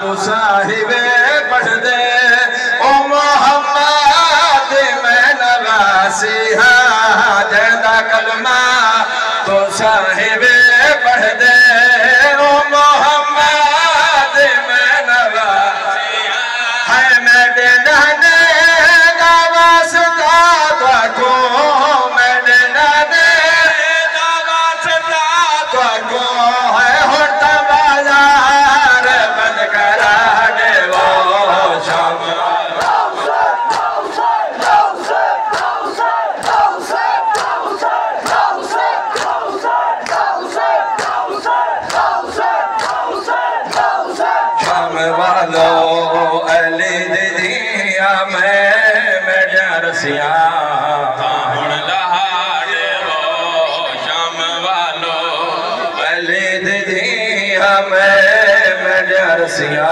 तू साहिबे पढ़ दे ओ मोहम्मद मैं नवासी हाँ जदा कलमा तू साहिबे पढ़ दे ओ मोहम्मद मैं नवासी है मेरे नाने का वास्ता तुझको मेरे नाने का वास्ता तुझको है होता बाजार बंद करा दे वो शाम वालो अली दीदिया मैं जरसिया हुण लहाड़े वो शाम वालो अली दीदिया मैं जरसिया